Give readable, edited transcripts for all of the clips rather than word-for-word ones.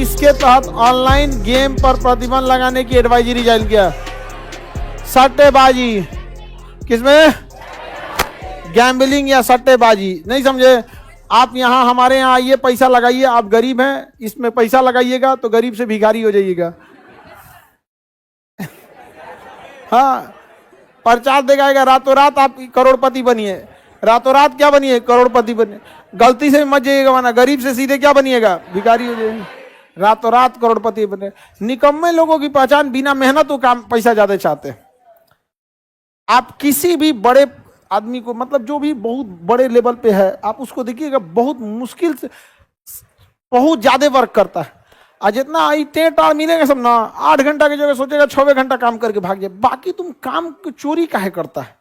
किसके तहत online game पर प्रतिबंध लगाने की एडवाइजरी जारी किया? सट्टेबाजी। किसमें? गैम्बलिंग या सट्टेबाजी। नहीं समझे? आप यहाँ हमारे यहाँ आइए, पैसा लगाइए। आप गरीब हैं, इसमें पैसा लगाइएगा तो गरीब से भिखारी हो जाइएगा। हाँ, प्रचार देगा, रातों रात आप करोड़पति बनिए। रातों रात क्या बनिए? करोड़पति बनिए। गलती से मत जाइएगा, वरना गरीब से सीधे क्या बनिएगा? भिखारी हो जाइए। रातों रात करोड़पति बने। निकम्मे लोगों की पहचान बिना मेहनत तो काम पैसा ज्यादा चाहते हैं। आप किसी भी बड़े आदमी को, मतलब जो भी बहुत बड़े लेवल पे है, आप उसको देखिएगा, बहुत मुश्किल से बहुत ज्यादा वर्क करता है। और जितना टेटा मिलेगा सब ना, 8 घंटा की जगह सोचेगा 6 घंटा काम करके भाग जाए। बाकी तुम काम की चोरी काहे करता है?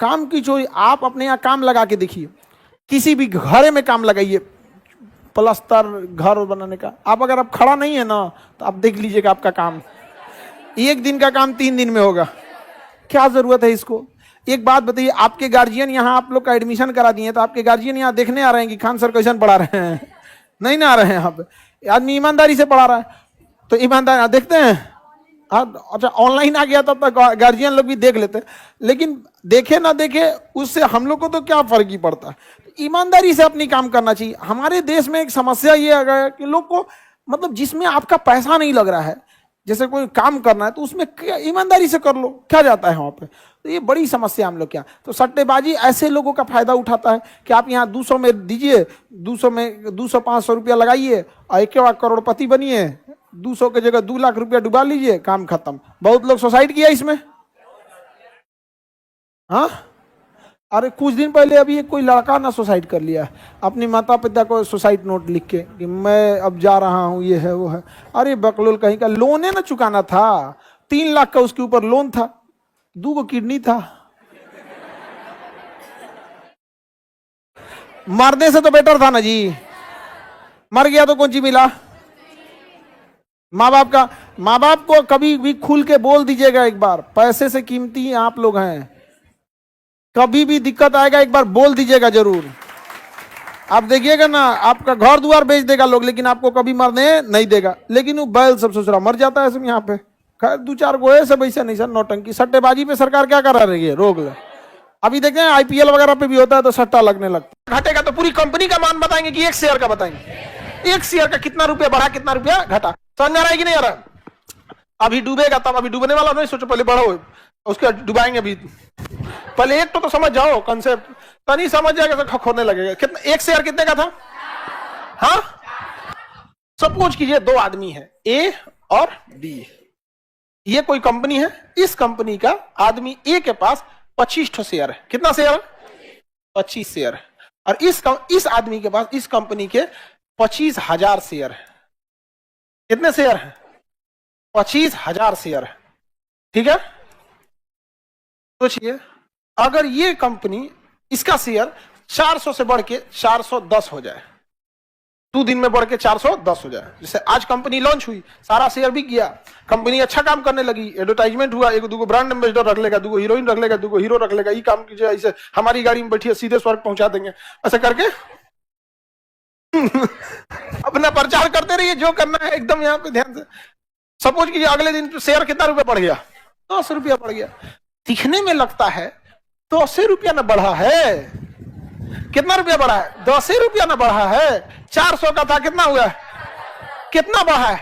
काम की चोरी। आप अपने यहाँ काम लगा के देखिए, किसी भी घर में काम लगाइए, प्लस्तर घर बनाने का। आप अगर आप खड़ा नहीं है ना, तो आप देख लीजिएगा आपका काम 1 दिन का काम 3 दिन में होगा। क्या जरूरत है इसको? एक बात बताइए, आपके गार्जियन यहाँ आप लोग का एडमिशन करा दिए, तो आपके गार्जियन यहाँ देखने आ रहे हैं कि खान सर कैसे पढ़ा रहे हैं? नहीं ना आ रहे हैं। यहाँ पे आदमी ईमानदारी से पढ़ा रहा है, तो ईमानदारी देखते हैं। अच्छा, ऑनलाइन आ गया तब तक गार्जियन लोग भी देख लेते हैं, लेकिन देखे ना देखे उससे हम लोग को तो क्या फर्क ही पड़ता है। ईमानदारी से अपनी काम करना चाहिए। हमारे देश में एक समस्या ये आ गया कि लोग को, मतलब जिसमें आपका पैसा नहीं लग रहा है, जैसे कोई काम करना है तो उसमें ईमानदारी से कर लो, क्या जाता है वहां पे? तो ये बड़ी समस्या हम लोग क्या। तो सट्टेबाजी ऐसे लोगों का फायदा उठाता है कि आप यहाँ 200 में दीजिए, 200 में 200-500 रुपया लगाइए और एक बार करोड़पति बनिए। 200 की जगह 2 लाख रुपया डुबा लीजिए, काम खत्म। बहुत लोग सुसाइड किया इसमें। हाँ, अरे कुछ दिन पहले अभी कोई लड़का ना सुसाइड कर लिया अपने माता पिता को सुसाइड नोट लिख के कि मैं अब जा रहा हूं, ये है वो है। अरे बकलोल कहीं का, लोन है ना चुकाना था, 3 लाख का उसके ऊपर लोन था, 2 को किडनी था। मरने से तो बेटर था ना जी। मर गया तो कौन सी मिला? माँ बाप को कभी भी खुल के बोल दीजिएगा एक बार, पैसे से कीमती आप लोग हैं। कभी भी दिक्कत आएगा एक बार बोल दीजिएगा जरूर। आप देखिएगा ना, आपका घर द्वार बेच देगा लोग, लेकिन आपको कभी मरने नहीं देगा। लेकिन वो बैल सब सोच रहा मर जाता है सब यहाँ पे। खैर 2-4 गो है सब, ऐसा नहीं सर, नौटंकी सट्टेबाजी पे सरकार क्या करा रही है? रोक ले। अभी देखें IPL वगैरह पे भी होता है तो सट्टा लगने लगता है। घटेगा तो पूरी कंपनी का मान बताएंगे कि 1 शेयर का बताएंगे? 1 शेयर का कितना रुपया बढ़ा, कितना रुपया घटा। समझ आ रहा है कि नहीं आ रहा? अभी डूबेगा तब, अभी डूबने वाला नहीं, सोचो पहले बढ़ो, उसके डुबाएंगे अभी। पहले एक तो समझ जाओ कंसेप्ट, तो नहीं समझ जाएगा तो खोने लगेगा। कितना 1 शेयर कितने का था? हाँ, सपोज कीजिए 2 आदमी है, A और B। ये कोई कंपनी है, इस कंपनी का आदमी A के पास 25 ठो शेयर है। कितना शेयर है? 25 शेयर है। और इस आदमी के पास इस कंपनी के 25,000 शेयर है। कितने शेयर है? 25,000 शेयर है। ठीक है, सोचिए अगर ये कंपनी, इसका शेयर 400 से बढ़ के 410 हो जाए, 2 दिन में बढ़ के 410 हो जाए। जैसे आज कंपनी लॉन्च हुई, सारा शेयर बिक गया, कंपनी अच्छा काम करने लगी, एडवर्टाइजमेंट हुआ, 1-2 ब्रांड एम्बेसडर रख लेगा, 2 हीरोइन रख लेगा, 2 हीरो रख लेगा, ये काम कीजिए, ऐसे हमारी गाड़ी में बैठिए सीधे स्वर्ग पहुंचा देंगे, ऐसा करके अपना प्रचार करते रहिए। जो करना है एकदम यहाँ पे ध्यान से। सपोज कीजिए अगले दिन शेयर कितना रुपया बढ़ गया? 10 रुपया बढ़ गया। दिखने में लगता है 10 रुपया ना बढ़ा है। कितना रुपया बढ़ा है? 10 रुपया ना बढ़ा है। 400 का था, कितना हुआ? कितना बढ़ा है?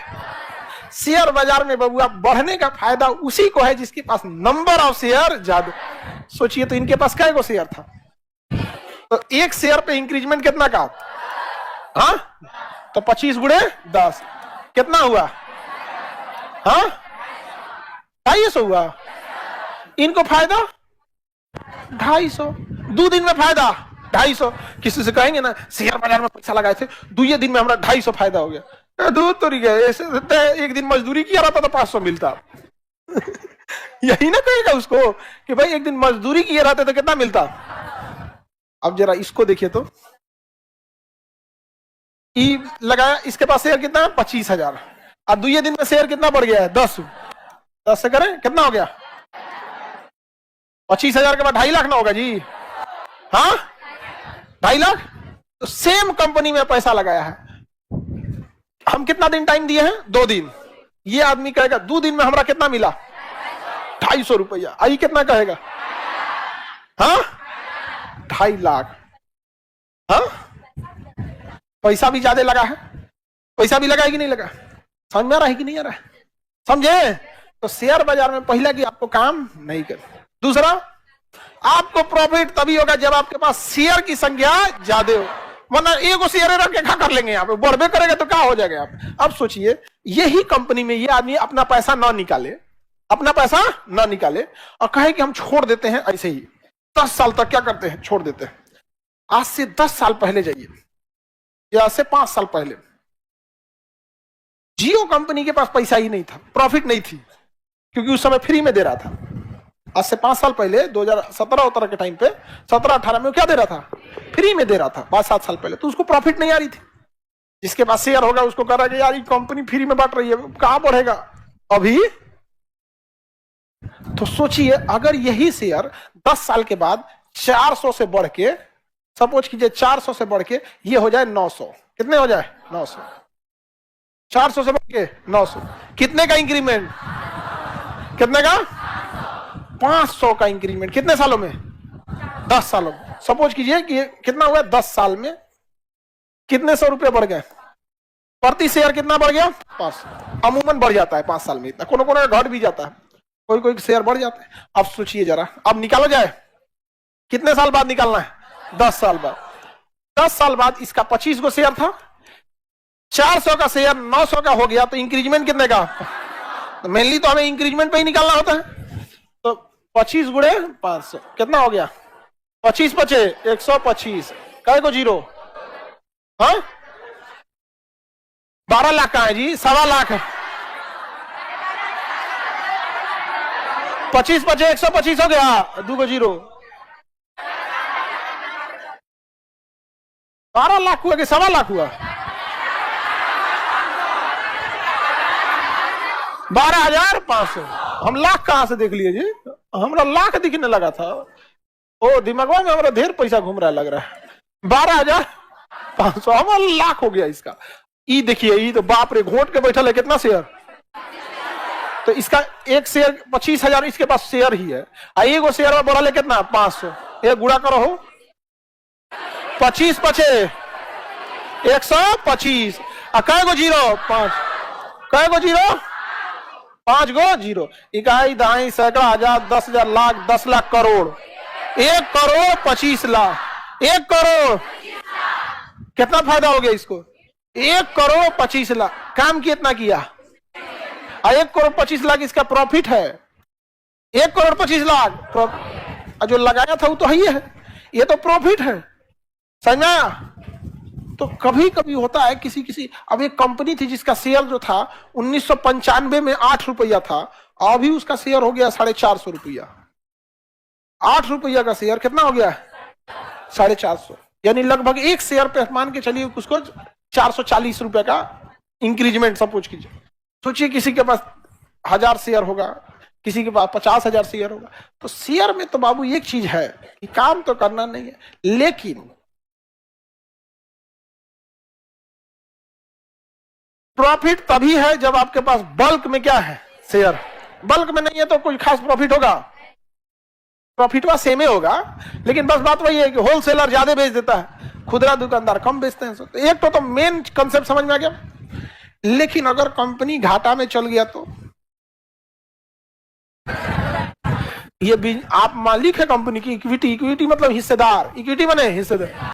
शेयर बाजार में बबुआ बढ़ने का फायदा उसी को है जिसके पास नंबर ऑफ शेयर ज्यादा। सोचिए तो इनके पास क्या शेयर था? तो 1 शेयर पे इंक्रीजमेंट कितना का? हाँ, तो 25 गुणे 10 कितना हुआ? हाँ, 250 हुआ। इनको फायदा 250, 2 दिन में फायदा 250। किसी से कहेंगे ना शेयर बाजार में पैसा लगाए थे, 2 दिन में हमारा 250 फायदा हो गया। दूर तो नहीं गए, ऐसे एक दिन मजदूरी किया रहता तो 500 मिलता। यही ना कहेगा उसको कि भाई एक दिन मजदूरी किए रहते तो कितना मिलता। अब जरा इसको देखिए तो, लगाया, इसके पास शेयर कितना है? 25,000। और 2 दिन में शेयर कितना बढ़ गया है? 10 से करें कितना हो गया? 25,000 के बाद 2.5 लाख ना होगा जी? हाँ, 2.5 लाख। तो सेम कंपनी में पैसा लगाया है, हम कितना दिन टाइम दिए हैं? 2 दिन। ये आदमी कहेगा 2 दिन में हमारा कितना मिला? 250 रुपया। आई कितना कहेगा? हाँ 2.5 लाख। हाँ पैसा भी ज्यादा लगा है, पैसा भी लगा है कि नहीं लगा? समझ में आ रहा है कि नहीं आ रहा है? समझे? तो शेयर बाजार में पहला कि आपको काम नहीं कर, दूसरा आपको प्रॉफिट तभी होगा जब आपके पास शेयर की संख्या ज्यादा हो, वरना एगो शेयर रख के क्या कर लेंगे? यहाँ पे बढ़बे करेगा तो क्या हो जाएगा? आप अब सोचिए, यही कंपनी में ये आदमी अपना पैसा ना निकाले, अपना पैसा ना निकाले और कहे कि हम छोड़ देते हैं ऐसे ही 10 साल तक। क्या करते हैं? छोड़ देते हैं। आज से 10 साल पहले जाइए या आज से 5 साल पहले, जियो कंपनी के पास पैसा ही नहीं था, प्रॉफिट नहीं थी, क्योंकि उस समय फ्री में दे रहा था। आज से 5 साल पहले 2017-18 के टाइम पे, 17-18 में क्या दे रहा था? फ्री में दे रहा था। 5-7 साल पहले तो उसको प्रॉफिट नहीं आ रही थी। जिसके पास शेयर होगा उसको कह रहा है कि यार ये कंपनी फ्री में बांट रही है, कहां बढ़ेगा अभी? तो सोचिए, अगर यही शेयर 10 साल के बाद 400 से बढ़ के, सपोज कीजिए 400 से बढ़ के ये हो जाए 900, कितने हो जाए? 900। 400 से बढ़ के 900, कितने का इंक्रीमेंट? कितने का? 500 का इंक्रीमेंट। कितने सालों में? 10 सालों में। सपोज कीजिए कि कितना हुआ? 10 साल में कितने 100 रुपए बढ़ गए? प्रति शेयर कितना बढ़ गया? 500। अमूमन बढ़ जाता है 5 साल में इतना, कोनो कोनो घट भी जाता है, कोई कोई शेयर बढ़ जाता है। अब सोचिए जरा, अब निकालो जाए, कितने साल बाद निकालना है? 10 साल बाद। 10 साल बाद इसका 25 गो शेयर था, 400 का शेयर 900 का हो गया, तो इंक्रीजमेंट कितने का? तो मेनली तो हमें इंक्रीजमेंट पे ही निकालना होता है। तो 25 गुणे 500 कितना हो गया? 25 पचे 125, कै को जीरो? हाँ 12 लाख का है जी, 1.25 लाख है। 25 पचे 125 हो गया, 2 को जीरो। 12 लाख हुआ कि 1.25 लाख हुआ? 12,500। हम लाख कहां से देख लिए जी? हमरा लाख दिखने लगा था। ओ दिमाग में हमारा ढेर पैसा घूम रहा लग रहा है। 12,500 हमारा लाख हो गया इसका। ई देखिए, ई तो बाप रे घोट के बैठल है। कितना शेयर? तो इसका एक शेयर 25,000, इसके पास शेयर ही है। एगो शेयर में बढ़ा ले कितना? 500। एक गुणा करो हो, 25 पचे 125, कै गो जीरो? 5। कै गो जीरो? 5 गो जीरो। इकाई दहाई सैकड़ा हजार 10,000 लाख 10 लाख करोड़। 1 करोड़ 25 लाख। 1 करोड़ कितना फायदा हो गया इसको? 1 करोड़ 25 लाख। काम कितना किया? 1 करोड़ 25 लाख इसका प्रॉफिट है। 1 करोड़ 25 लाख जो लगाया था वो तो ही है, ये तो प्रॉफिट है। समझ में आया? तो कभी कभी होता है किसी अब एक कंपनी थी जिसका शेयर जो था 1995 में 8 रुपया था, अभी उसका शेयर हो गया 450 रुपया। 8 रुपया का शेयर कितना हो गया? 450, यानी लगभग एक शेयर पे मान के चलिए उसको 440 रुपए का इंक्रीजमेंट सपोज कीजिए। सोचिए किसी के पास 1000 शेयर होगा, किसी के पास 50,000 शेयर होगा। तो शेयर में तो बाबू एक चीज है कि काम तो करना नहीं है, लेकिन प्रॉफिट तभी है जब आपके पास बल्क में क्या है? शेयर। बल्क में नहीं है तो कोई खास प्रॉफिट होगा? प्रॉफिट वह सेम ही होगा, लेकिन बस बात वही है कि होलसेलर ज्यादा बेच देता है, खुदरा दुकानदार कम बेचते हैं। तो एक तो मेन कंसेप्ट समझ में आ गया। लेकिन अगर कंपनी घाटा में चल गया तो ये आप मालिक है कंपनी की, इक्विटी मतलब हिस्सेदार, इक्विटी माने हिस्सेदार।